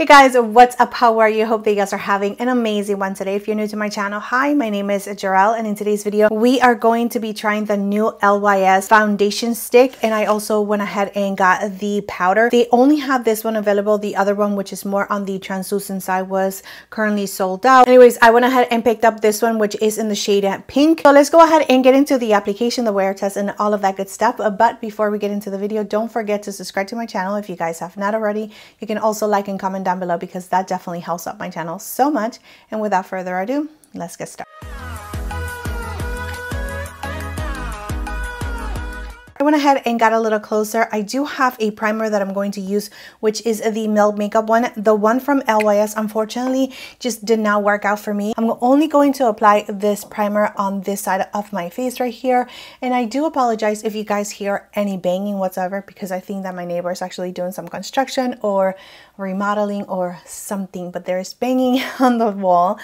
Hey guys, what's up? How are you? Hope that you guys are having an amazing one today. If you're new to my channel, hi, my name is Jarrell, and in today's video, we are going to be trying the new LYS foundation stick, and I also went ahead and got the powder. They only have this one available. The other one, which is more on the translucent side, was currently sold out. Anyways, I went ahead and picked up this one, which is in the shade pink. So let's go ahead and get into the application, the wear test, and all of that good stuff. But before we get into the video, don't forget to subscribe to my channel if you guys have not already. You can also like and comment down below because that definitely helps out my channel so much. And without further ado, let's get started. I went ahead and got a little closer. I do have a primer that I'm going to use, which is the Milk Makeup one. The one from LYS, unfortunately, just did not work out for me. I'm only going to apply this primer on this side of my face right here. And I do apologize if you guys hear any banging whatsoever, because I think that my neighbor is actually doing some construction or remodeling or something, but there is banging on the wall.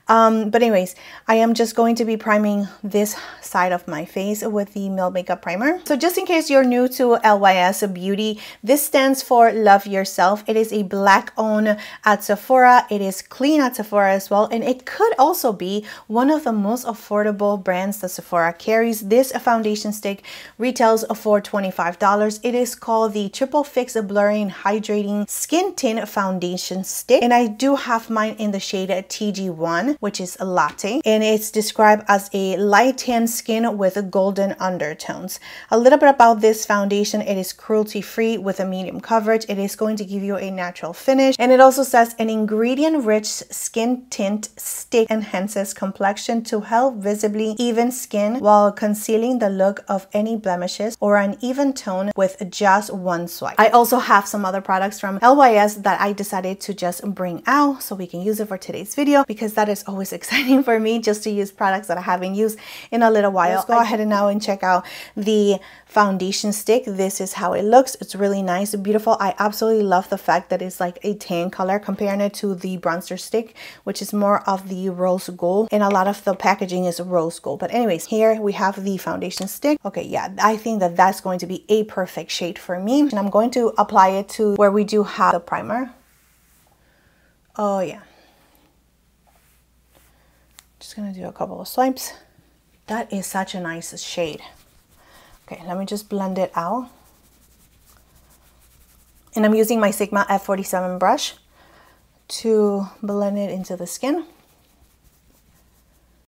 But anyways, I am just going to be priming this side of my face with the Milk Makeup primer. So just in case you're new to LYS Beauty, this stands for Love Yourself. It is a black owned at Sephora. It is clean at Sephora as well. And it could also be one of the most affordable brands that Sephora carries. This foundation stick retails for $25. It is called the Triple Fix Blurring Hydrating Skin Tint Foundation Stick. And I do have mine in the shade TG1, which is a latte, and it's described as a light tan skin with golden undertones. A little bit about this foundation: it is cruelty free with a medium coverage. It is going to give you a natural finish, and it also says an ingredient rich skin tint stick enhances complexion to help visibly even skin while concealing the look of any blemishes or uneven tone with just one swipe. I also have some other products from LYS that I decided to just bring out so we can use it for today's video, because that is always exciting for me, just to use products that I haven't used in a little while. Let's go ahead and now and check out the foundation stick. This is how it looks. It's really nice, beautiful. I absolutely love the fact that it's like a tan color, comparing it to the bronzer stick, which is more of the rose gold, and a lot of the packaging is rose gold. But anyways, here we have the foundation stick. Okay, yeah, I think that that's going to be a perfect shade for me, and I'm going to apply it to where we do have the primer. Oh yeah, just gonna do a couple of swipes. That is such a nice shade. Okay, let me just blend it out. And I'm using my Sigma F47 brush to blend it into the skin.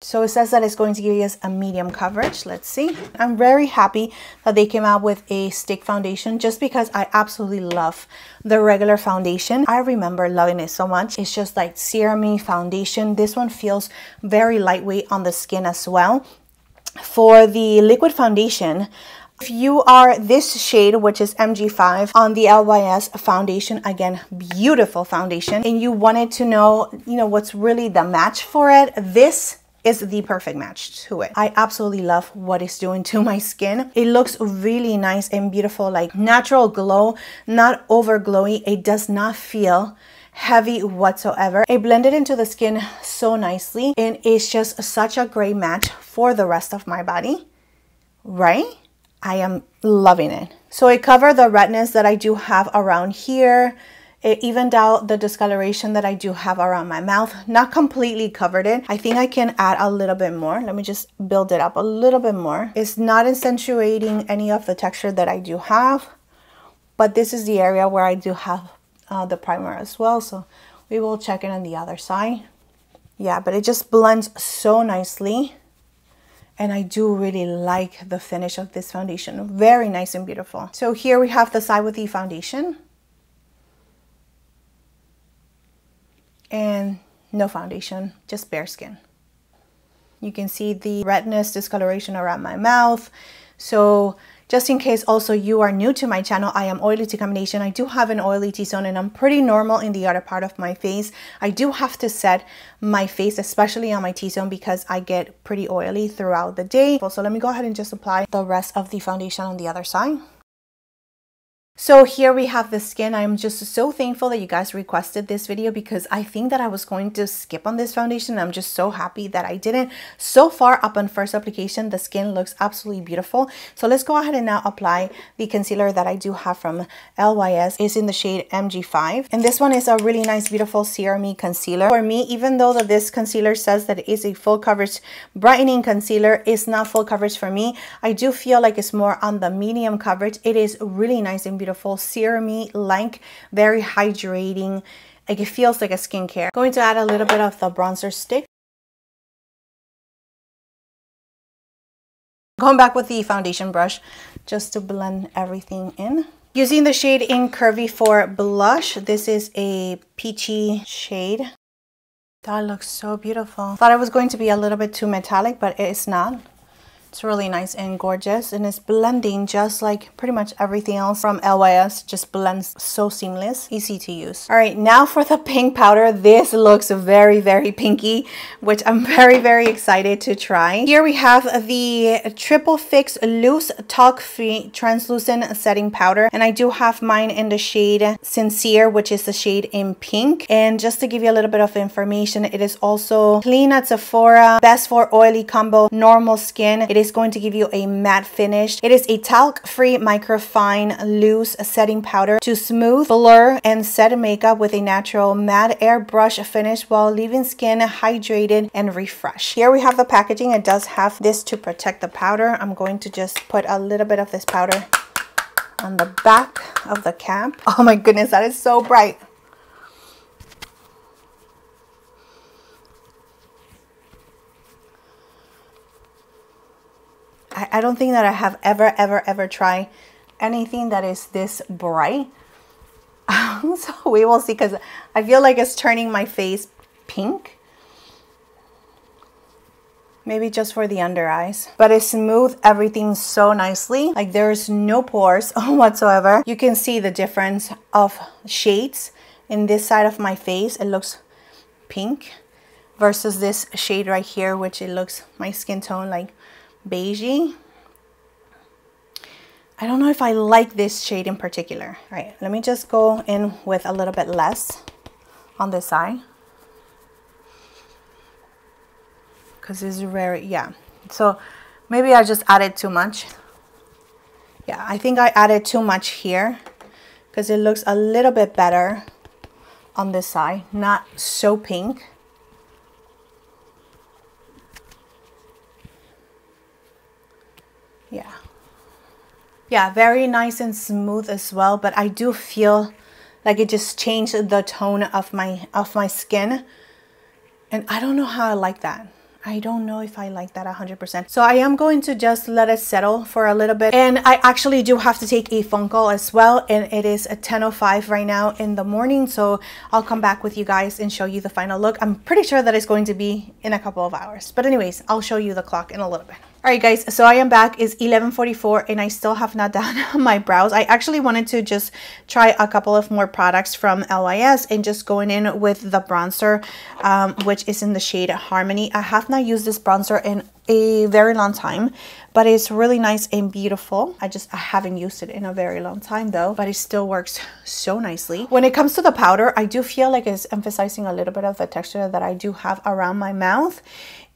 So it says that it's going to give us a medium coverage. Let's see. I'm very happy that they came out with a stick foundation, just because I absolutely love the regular foundation. I remember loving it so much. It's just like serum-y foundation. This one feels very lightweight on the skin as well. For the liquid foundation, if you are this shade, which is MG5 on the LYS foundation, again, beautiful foundation, and you wanted to know, what's really the match for it, this is the perfect match to it. I absolutely love what it's doing to my skin. It looks really nice and beautiful, like natural glow, not over glowy. It does not feel heavy whatsoever. It blended into the skin so nicely, and it's just such a great match for the rest of my body, right? I am loving it. So it covered the redness that I do have around here. It evened out the discoloration that I do have around my mouth. Not completely covered it. I think I can add a little bit more. Let me just build it up a little bit more. It's not accentuating any of the texture that I do have, but this is the area where I do have the primer as well. So we will check it on the other side. Yeah, but it just blends so nicely. And I do really like the finish of this foundation. Very nice and beautiful. So here we have the side with the foundation. And no foundation, just bare skin. You can see the redness, discoloration around my mouth. So just in case also you are new to my channel, I am oily to combination. I do have an oily T-zone, and I'm pretty normal in the other part of my face. I do have to set my face, especially on my T-zone, because I get pretty oily throughout the day. Also, let me go ahead and just apply the rest of the foundation on the other side. So here we have the skin. I'm just so thankful that you guys requested this video because I think that I was going to skip on this foundation. I'm just so happy that I didn't. So far up on first application, the skin looks absolutely beautiful. So let's go ahead and now apply the concealer that I do have from LYS. It's in the shade MG5. And this one is a really nice, beautiful serum concealer. For me, even though that this concealer says that it is a full coverage brightening concealer, it's not full coverage for me. I do feel like it's more on the medium coverage. It is really nice and beautiful. Serum-y, like very hydrating. Like it feels like a skincare. Going to add a little bit of the bronzer stick. Going back with the foundation brush just to blend everything in. Using the shade in Curvy for blush. This is a peachy shade. That looks so beautiful. Thought it was going to be a little bit too metallic, but it's not. It's really nice and gorgeous, and it's blending just like pretty much everything else from LYS. Just blends so seamless, easy to use. All right, now for the pink powder. This looks very, very pinky, which I'm very, very excited to try. Here we have the Triple Fix Loose Talc Free Translucent Setting Powder, and I do have mine in the shade Sincere, which is the shade in pink. And just to give you a little bit of information, it is also clean at Sephora, best for oily combo, normal skin. It is going to give you a matte finish. It is a talc-free microfine loose setting powder to smooth, blur, and set makeup with a natural matte airbrush finish while leaving skin hydrated and refreshed. Here we have the packaging. It does have this to protect the powder. I'm going to just put a little bit of this powder on the back of the cap. Oh my goodness, that is so bright. I don't think that I have ever tried anything that is this bright. So we will see, because I feel like it's turning my face pink. Maybe just for the under eyes. But it smooths everything so nicely. Like there's no pores whatsoever. You can see the difference of shades in this side of my face. It looks pink versus this shade right here, which it looks my skin tone like beigey. I don't know if I like this shade in particular. All right, let me just go in with a little bit less on this side, because it's very, yeah. So maybe I just added too much. Yeah, I think I added too much here because it looks a little bit better on this side, not so pink. Yeah. Yeah, very nice and smooth as well, but I do feel like it just changed the tone of my skin, and I don't know how I like that. I don't know if I like that 100%. So I am going to just let it settle for a little bit. And I actually do have to take a phone call as well. And it is 10:05 right now in the morning. So I'll come back with you guys and show you the final look. I'm pretty sure that it's going to be in a couple of hours. But anyways, I'll show you the clock in a little bit. All right, guys, so I am back. It's 11:44 and I still have not done my brows. I actually wanted to just try a couple of more products from LYS and just going in with the bronzer, which is in the shade Harmony. I have not used this bronzer in a very long time, but it's really nice and beautiful. I haven't used it in a very long time though, but it still works so nicely. When it comes to the powder, I do feel like it's emphasizing a little bit of the texture that I do have around my mouth.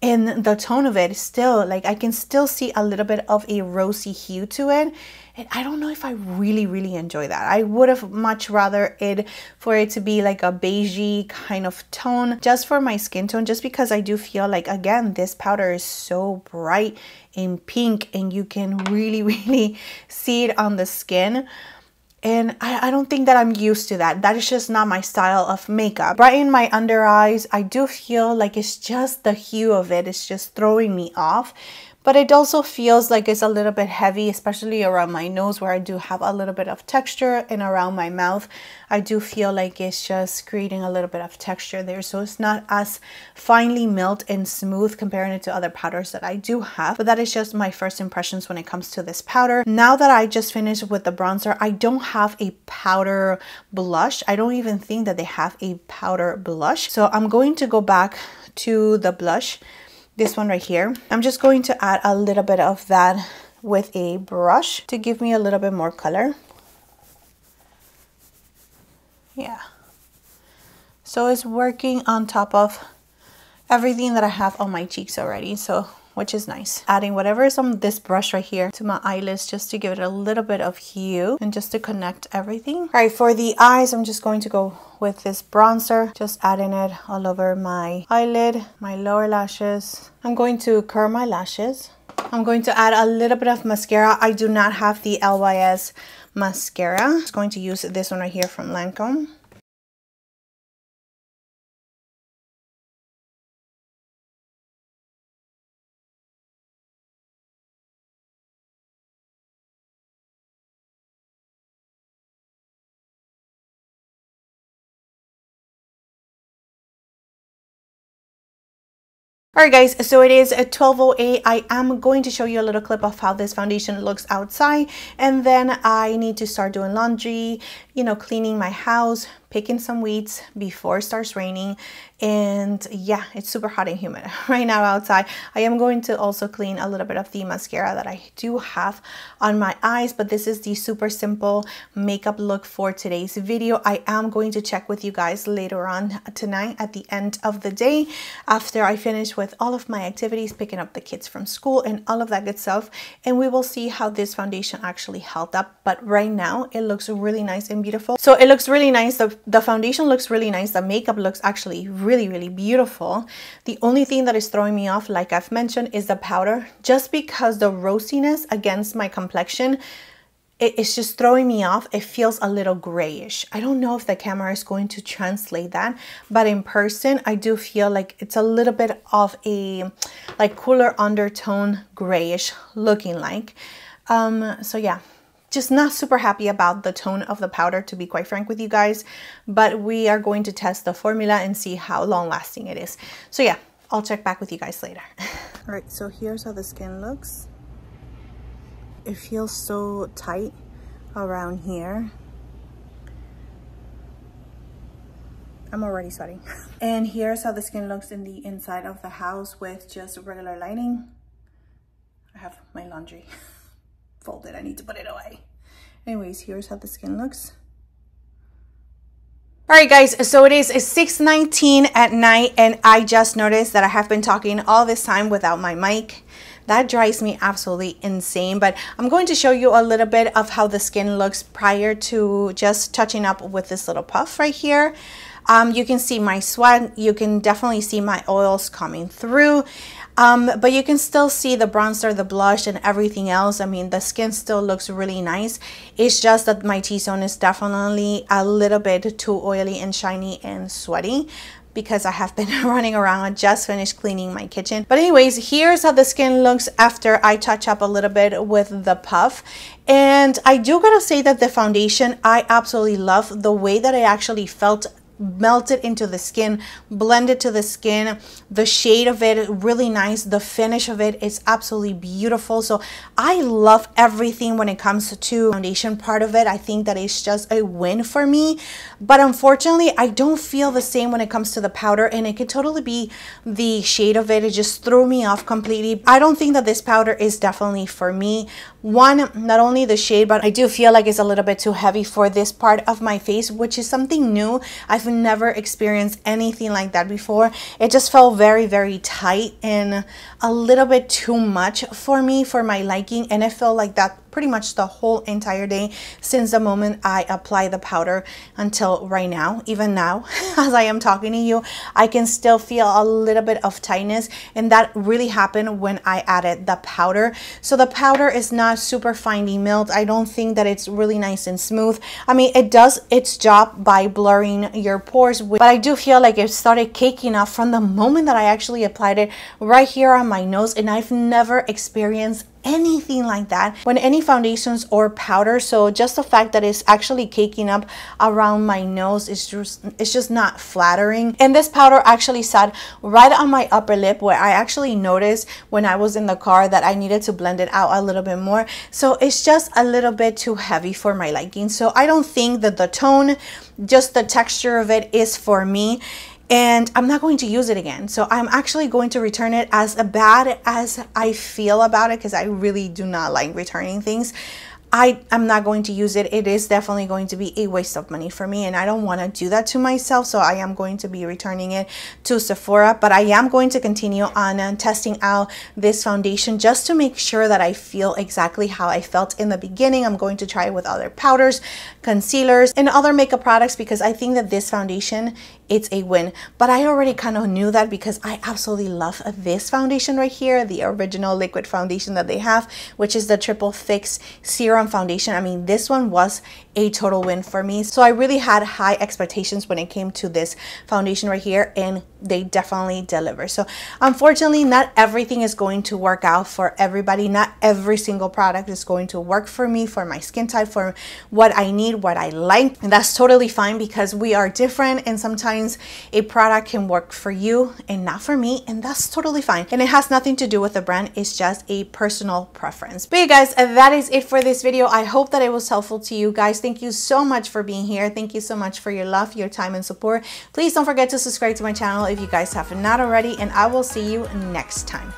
And the tone of it is still, like, I can still see a little bit of a rosy hue to it. And I don't know if I really enjoy that. I would have much rather for it to be like a beigey kind of tone just for my skin tone, just because I do feel like, again, this powder is so bright and pink and you can really see it on the skin. And I don't think that I'm used to that. That is just not my style of makeup. Brighten my under eyes, I do feel like it's just the hue of it. It's just throwing me off. But it also feels like it's a little bit heavy, especially around my nose where I do have a little bit of texture, and around my mouth. I do feel like it's just creating a little bit of texture there. So it's not as finely milled and smooth comparing it to other powders that I do have. But that is just my first impressions when it comes to this powder. Now that I just finished with the bronzer, I don't have a powder blush. I don't even think that they have a powder blush. So I'm going to go back to the blush. This one right here. I'm just going to add a little bit of that with a brush to give me a little bit more color. Yeah. So it's working on top of everything that I have on my cheeks already, so which is nice. Adding whatever is on this brush right here to my eyelids just to give it a little bit of hue and just to connect everything. All right, for the eyes, I'm just going to go with this bronzer, just adding it all over my eyelid, my lower lashes. I'm going to curl my lashes. I'm going to add a little bit of mascara. I do not have the LYS mascara. I'm just going to use this one right here from Lancome. Alright guys, so it is at 12:08. I am going to show you a little clip of how this foundation looks outside, and then I need to start doing laundry, you know, cleaning my house, picking some weeds before it starts raining. And yeah, it's super hot and humid right now outside. I am going to also clean a little bit of the mascara that I do have on my eyes, but this is the super simple makeup look for today's video. I am going to check with you guys later on tonight at the end of the day after I finish with all of my activities, picking up the kids from school and all of that good stuff, and we will see how this foundation actually held up. But right now it looks really nice and beautiful. So it looks really nice. The foundation looks really nice. The makeup looks actually really beautiful. The only thing that is throwing me off, like I've mentioned, is the powder, just because the rosiness against my complexion, it's just throwing me off. It feels a little grayish. I don't know if the camera is going to translate that, but in person I do feel like it's a little bit of a like cooler undertone grayish looking like. So yeah, just not super happy about the tone of the powder, to be quite frank with you guys, but we are going to test the formula and see how long lasting it is. So yeah, I'll check back with you guys later. All right, so here's how the skin looks. It feels so tight around here. I'm already sweating. And here's how the skin looks in the inside of the house with just regular lighting. I have my laundry folded. I need to put it away. Anyways, here's how the skin looks. All right guys, so it is 6:19 at night, and I just noticed that I have been talking all this time without my mic. That drives me absolutely insane, but I'm going to show you a little bit of how the skin looks prior to just touching up with this little puff right here. You can see my sweat. You can definitely see my oils coming through. But you can still see the bronzer, the blush, and everything else. I mean, the skin still looks really nice. It's just that my T-zone is definitely a little bit too oily and shiny and sweaty because I have been running around. I just finished cleaning my kitchen. But anyways, here's how the skin looks after I touch up a little bit with the puff. And I do gotta say that the foundation, I absolutely love the way that I actually felt melted into the skin, blended to the skin. The shade of it, really nice. The finish of it is absolutely beautiful. So I love everything when it comes to foundation part of it. I think that it's just a win for me. But unfortunately, I don't feel the same when it comes to the powder, and it could totally be the shade of it. It just threw me off completely. I don't think that this powder is definitely for me. One, not only the shade, but I do feel like it's a little bit too heavy for this part of my face, which is something new. I've never experienced anything like that before. It just felt very tight and a little bit too much for me, for my liking, and it felt like that pretty much the whole entire day since the moment I applied the powder until right now. Even now, as I am talking to you, I can still feel a little bit of tightness, and that really happened when I added the powder. So the powder is not super finely milled. I don't think that it's really nice and smooth. I mean, it does its job by blurring your pores, but I do feel like it started caking off from the moment that I actually applied it right here on my nose, and I've never experienced anything like that when any foundations or powder. So just the fact that it's actually caking up around my nose is just not flattering. And this powder actually sat right on my upper lip, where I actually noticed when I was in the car that I needed to blend it out a little bit more. So it's just a little bit too heavy for my liking. So I don't think that the tone, just the texture of it, is for me. And I'm not going to use it again. So I'm actually going to return it, as bad as I feel about it, because I really do not like returning things. I am not going to use it. It is definitely going to be a waste of money for me, and I don't want to do that to myself. So I am going to be returning it to Sephora, but I am going to continue on testing out this foundation just to make sure that I feel exactly how I felt in the beginning. I'm going to try it with other powders, concealers, and other makeup products because I think that this foundation, it's a win. But I already kind of knew that because I absolutely love this foundation right here, the original liquid foundation that they have, which is the Triple Fix Serum Foundation. I mean, this one was a total win for me. So I really had high expectations when it came to this foundation right here, and they definitely deliver. So unfortunately, not everything is going to work out for everybody. Not every single product is going to work for me, for my skin type, for what I need, what I like. And that's totally fine because we are different, and sometimes a product can work for you and not for me, and that's totally fine. And it has nothing to do with the brand. It's just a personal preference. But you guys, that is it for this video. I hope that it was helpful to you guys. Thank you so much for being here. Thank you so much for your love, your time, and support. Please don't forget to subscribe to my channel if you guys have not already, and I will see you next time.